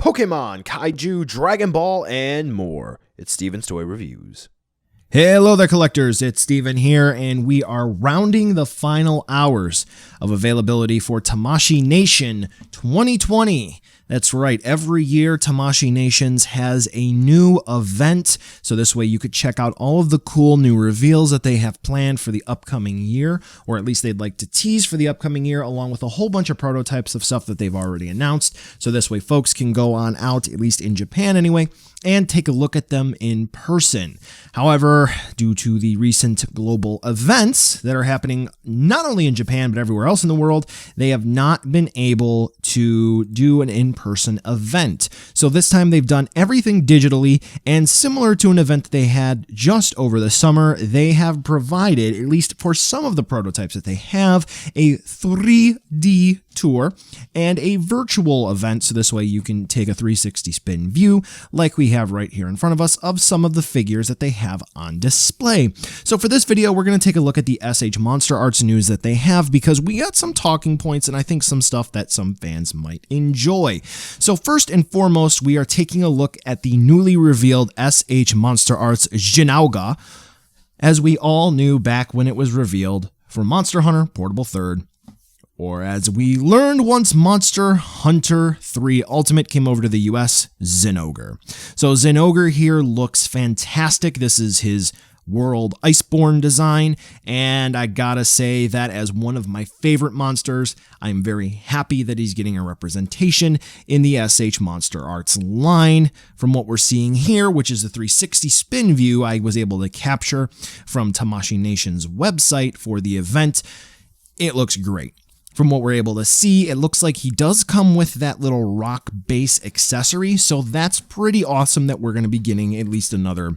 Pokemon, Kaiju, Dragon Ball, and more. It's Steven's Toy Reviews. Hello there, collectors. It's Steven here, and we are rounding the final hours of availability for Tamashii Nation 2020. That's right, every year Tamashii Nations has a new event, so this way you could check out all of the cool new reveals that they have planned for the upcoming year, or at least they'd like to tease for the upcoming year, along with a whole bunch of prototypes of stuff that they've already announced, so this way folks can go on out, at least in Japan anyway, and take a look at them in person. However, due to the recent global events that are happening not only in Japan but everywhere else in the world, they have not been able to do an in-person event. So this time they've done everything digitally, and similar to an event that they had just over the summer, they have provided, at least for some of the prototypes that they have, a 3D tour and a virtual event, so this way you can take a 360 spin view like we have right here in front of us of some of the figures that they have on display. So for this video, we're going to take a look at the SH MonsterArts news that they have, because we got some talking points and I think some stuff that some fans might enjoy. So first and foremost, we are taking a look at the newly revealed SH MonsterArts Zenogur, as we all knew back when it was revealed for Monster Hunter Portable 3rd, or as we learned once Monster Hunter 3 Ultimate came over to the US, Zenogre. So Zenogre here looks fantastic. This is his World Iceborne design, and I gotta say that as one of my favorite monsters, I'm very happy that he's getting a representation in the SH MonsterArts line. From what we're seeing here, which is the 360 spin view I was able to capture from Tamashii Nation's website for the event, it looks great. From what we're able to see, it looks like he does come with that little rock base accessory, so that's pretty awesome that we're going to be getting at least another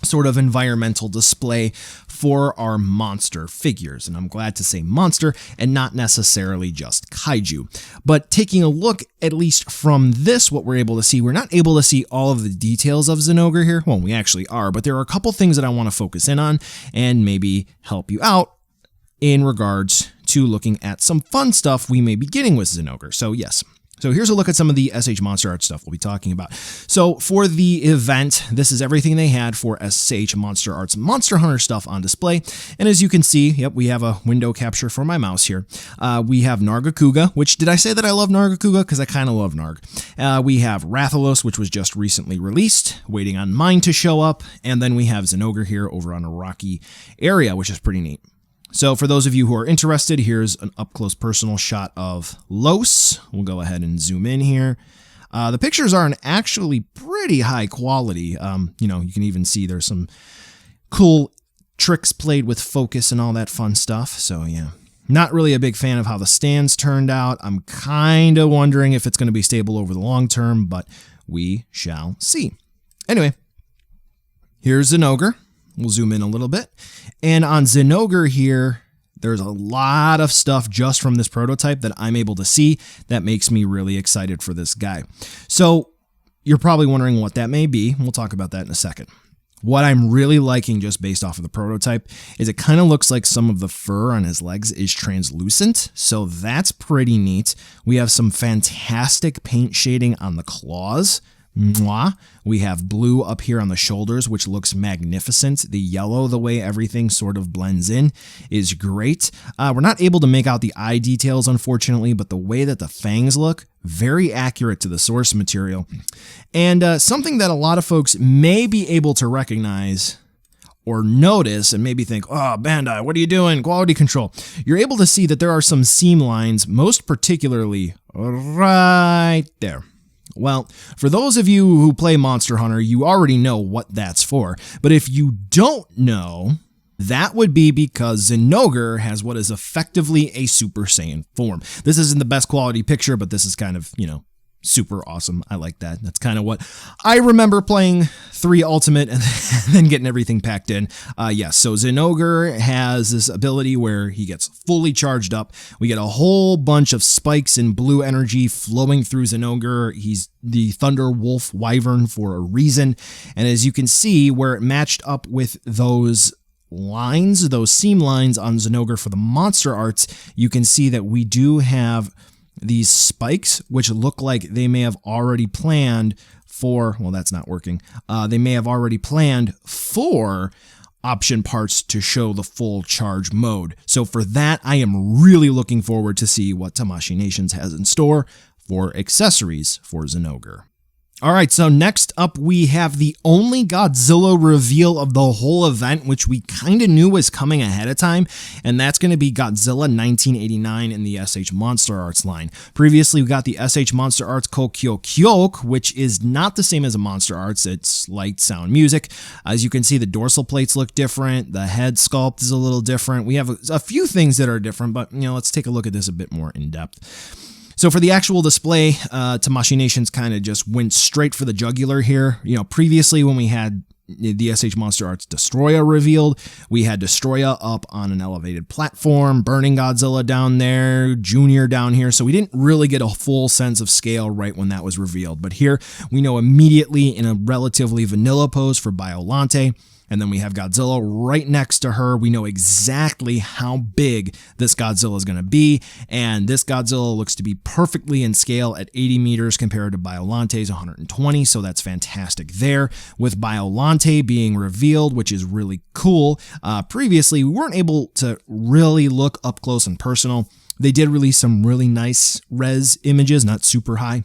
sort of environmental display for our monster figures. And I'm glad to say monster and not necessarily just kaiju. But taking a look, at least from this, what we're able to see, we're not able to see all of the details of Zenogur here. Well, we actually are, but there are a couple things that I want to focus in on and maybe help you out in regards to looking at some fun stuff we may be getting with Zenogur. So yes. So here's a look at some of the SH MonsterArts stuff we'll be talking about. So for the event, this is everything they had for SH MonsterArts Monster Hunter stuff on display. And as you can see, yep, we have a window capture for my mouse here. We have Nargacuga, which, did I say that I love Nargacuga? Because I kind of love Narg. We have Rathalos, which was just recently released, waiting on mine to show up. And then we have Zenogre here over on a rocky area, which is pretty neat. So for those of you who are interested, here's an up-close personal shot of Los. We'll go ahead and zoom in here. The pictures are actually pretty high quality. You know, you can even see there's some cool tricks played with focus and all that fun stuff. So yeah, not really a big fan of how the stands turned out. I'm kind of wondering if it's going to be stable over the long term, but we shall see. Anyway, here's Zinogre. We'll zoom in a little bit. And on Zenogre here, there's a lot of stuff just from this prototype that I'm able to see that makes me really excited for this guy. So you're probably wondering what that may be. We'll talk about that in a second. What I'm really liking just based off of the prototype is it kind of looks like some of the fur on his legs is translucent. So that's pretty neat. We have some fantastic paint shading on the claws. Mwah. We have blue up here on the shoulders, which looks magnificent. The yellow, the way everything sort of blends in, is great. We're not able to make out the eye details, unfortunately, but the way that the fangs look, very accurate to the source material. And something that a lot of folks may be able to recognize or notice and maybe think, oh, Bandai, what are you doing? Quality control. You're able to see that there are some seam lines, most particularly right there. Well, for those of you who play Monster Hunter, you already know what that's for. But if you don't know, that would be because Zenogre has what is effectively a Super Saiyan form. This isn't the best quality picture, but this is kind of, you know, super awesome. I like that. That's kind of what I remember playing 3 Ultimate and then getting everything packed in. Yes, so Zenogre has this ability where he gets fully charged up. We get a whole bunch of spikes and blue energy flowing through Zenogre. He's the Thunder Wolf Wyvern for a reason. And as you can see, where it matched up with those lines, those seam lines on Zenogre for the MonsterArts, you can see that we do have these spikes, which look like they may have already planned for, well, that's not working. They may have already planned for option parts to show the full charge mode. So for that, I am really looking forward to see what Tamashii Nations has in store for accessories for Zenogur. All right, so next up we have the only Godzilla reveal of the whole event, which we kind of knew was coming ahead of time, and that's going to be Godzilla 1989 in the SH MonsterArts line. Previously, we got the SH MonsterArts Kokyo, which is not the same as a MonsterArts. It's light, sound, music. As you can see, the dorsal plates look different. The head sculpt is a little different. We have a few things that are different, but let's take a look at this a bit more in depth. So for the actual display, Tamashii Nations kind of just went straight for the jugular here. Previously when we had the SH MonsterArts Destroya revealed, we had Destroya up on an elevated platform, Burning Godzilla down there, Junior down here, so we didn't really get a full sense of scale right when that was revealed. But here, we know immediately in a relatively vanilla pose for Biollante, and then we have Godzilla right next to her. We know exactly how big this Godzilla is going to be, and this Godzilla looks to be perfectly in scale at 80 meters compared to Biollante's 120, so that's fantastic there. With Biollante being revealed, which is really cool, previously we weren't able to really look up close and personal. They did release some really nice res images, not super high,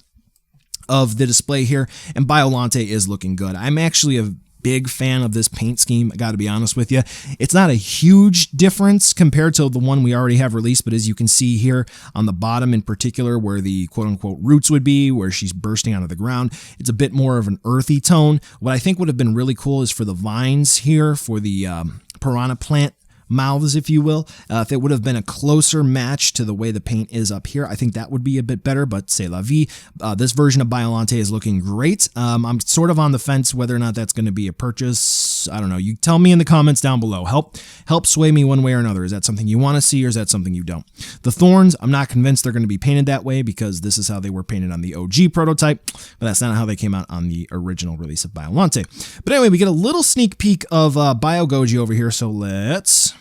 of the display here, and Biollante is looking good. I'm actually a big fan of this paint scheme, I gotta be honest with you. It's not a huge difference compared to the one we already have released, but as you can see here on the bottom in particular, where the quote-unquote roots would be, where she's bursting out of the ground, it's a bit more of an earthy tone. What I think would have been really cool is for the vines here, for the piranha plant mouths, if you will. If it would have been a closer match to the way the paint is up here, I think that would be a bit better, but c'est la vie. This version of Biollante is looking great. I'm sort of on the fence whether or not that's going to be a purchase. I don't know. You tell me in the comments down below. Help sway me one way or another. Is that something you want to see, or is that something you don't? The thorns, I'm not convinced they're going to be painted that way, because this is how they were painted on the OG prototype, but that's not how they came out on the original release of Biollante. But anyway, we get a little sneak peek of BioGoji over here, so let's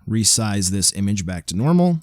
resize this image back to normal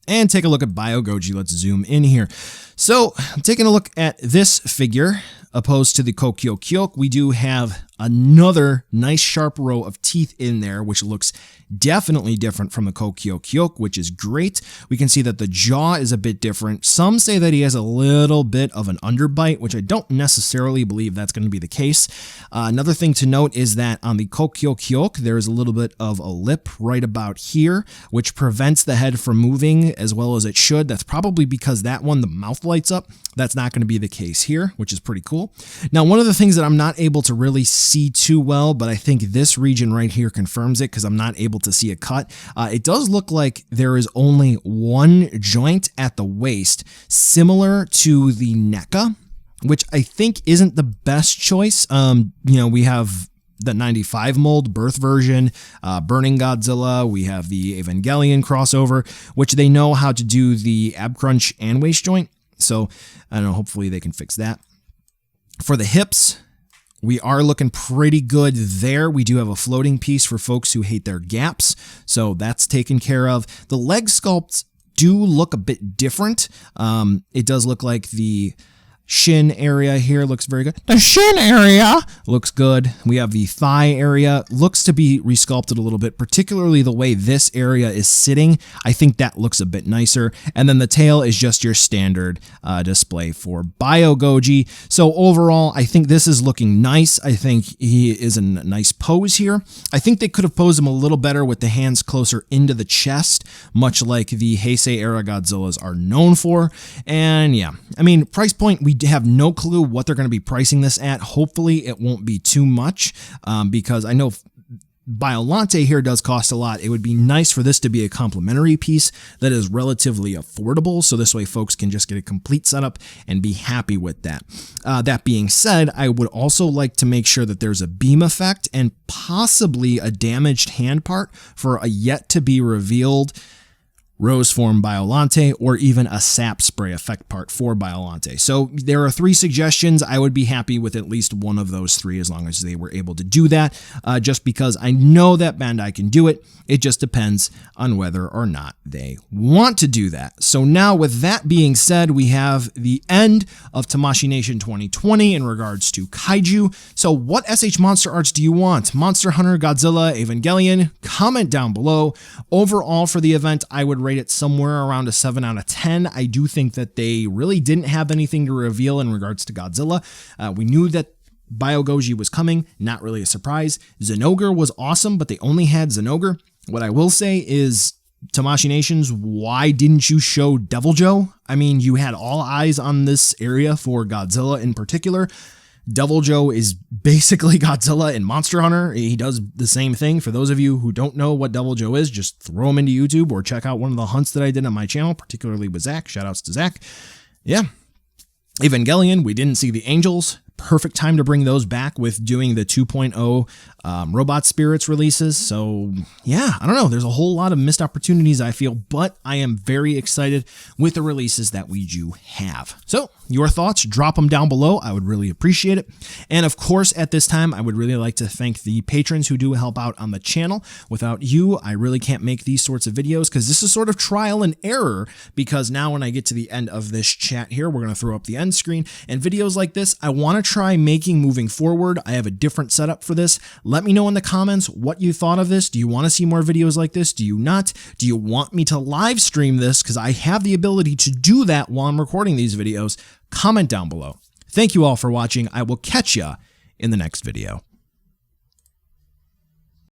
and take a look at BioGoji. Let's zoom in here. So taking a look at this figure opposed to the Kokyo, we do have another nice sharp row of teeth in there, which looks definitely different from the Kokyo, which is great. We can see that the jaw is a bit different. Some say that he has a little bit of an underbite, which I don't necessarily believe that's going to be the case. Another thing to note is that on the Kokyo, there's a little bit of a lip right about here, which prevents the head from moving as well as it should. That's probably because that one, the mouth lights up. That's not going to be the case here, which is pretty cool. Now, one of the things that I'm not able to really see too well, but I think this region right here confirms it because I'm not able to see a cut. It does look like there is only one joint at the waist, similar to the NECA, which I think isn't the best choice. We have the 95 mold birth version, Burning Godzilla. We have the Evangelion crossover, which they know how to do the ab crunch and waist joint. So I don't know, hopefully they can fix that. For the hips, we are looking pretty good there. We do have a floating piece for folks who hate their gaps, so that's taken care of. The leg sculpts do look a bit different. It does look like the shin area here looks very good. The shin area looks good. We have the thigh area, looks to be resculpted a little bit, particularly the way this area is sitting. I think that looks a bit nicer. And then the tail is just your standard display for BioGoji. So overall, I think this is looking nice. I think he is in a nice pose here. I think they could have posed him a little better with the hands closer into the chest, much like the Heisei era Godzillas are known for. And yeah, I mean, price point, we have no clue what they're going to be pricing this at. Hopefully it won't be too much, because I know Biollante here does cost a lot. It would be nice for this to be a complimentary piece that is relatively affordable, so this way folks can just get a complete setup and be happy with that. That being said, I would also like to make sure that there's a beam effect and possibly a damaged hand part for a yet to be revealed Rose form Biolante, or even a sap spray effect part for Biolante. So there are 3 suggestions. I would be happy with at least one of those 3 as long as they were able to do that, just because I know that Bandai can do it. It just depends on whether or not they want to do that. So now with that being said, we have the end of Tamashii Nation 2020 in regards to Kaiju. So what SH Monster Arts do you want? Monster Hunter, Godzilla, Evangelion? Comment down below. Overall for the event, I would rate it somewhere around a 7 out of 10. I do think that they really didn't have anything to reveal in regards to Godzilla. We knew that BioGoji was coming, not really a surprise. Zenogur was awesome, but they only had Zenogur. What I will say is, Tamashii Nations, why didn't you show Devil Joe? I mean, you had all eyes on this area for Godzilla in particular. Devil Joe is basically Godzilla in Monster Hunter. He does the same thing. For those of you who don't know what Devil Joe is, just throw him into YouTube or check out one of the hunts that I did on my channel, particularly with Zach. Shoutouts to Zach. Yeah. Evangelion, we didn't see the angels. Perfect time to bring those back with doing the 2.0 Robot Spirits releases. So yeah, I don't know. There's a whole lot of missed opportunities, I feel, but I am very excited with the releases that we do have. So your thoughts, drop them down below. I would really appreciate it. And of course, at this time, I would really like to thank the patrons who do help out on the channel. Without you, I really can't make these sorts of videos because this is sort of trial and error, because now when I get to the end of this chat here, we're going to throw up the end screen, and videos like this, I want to try making moving forward. I have a different setup for this. Let me know in the comments what you thought of this. Do you want to see more videos like this? Do you not? Do you want me to live stream this? Because I have the ability to do that while I'm recording these videos. Comment down below. Thank you all for watching. I will catch ya in the next video.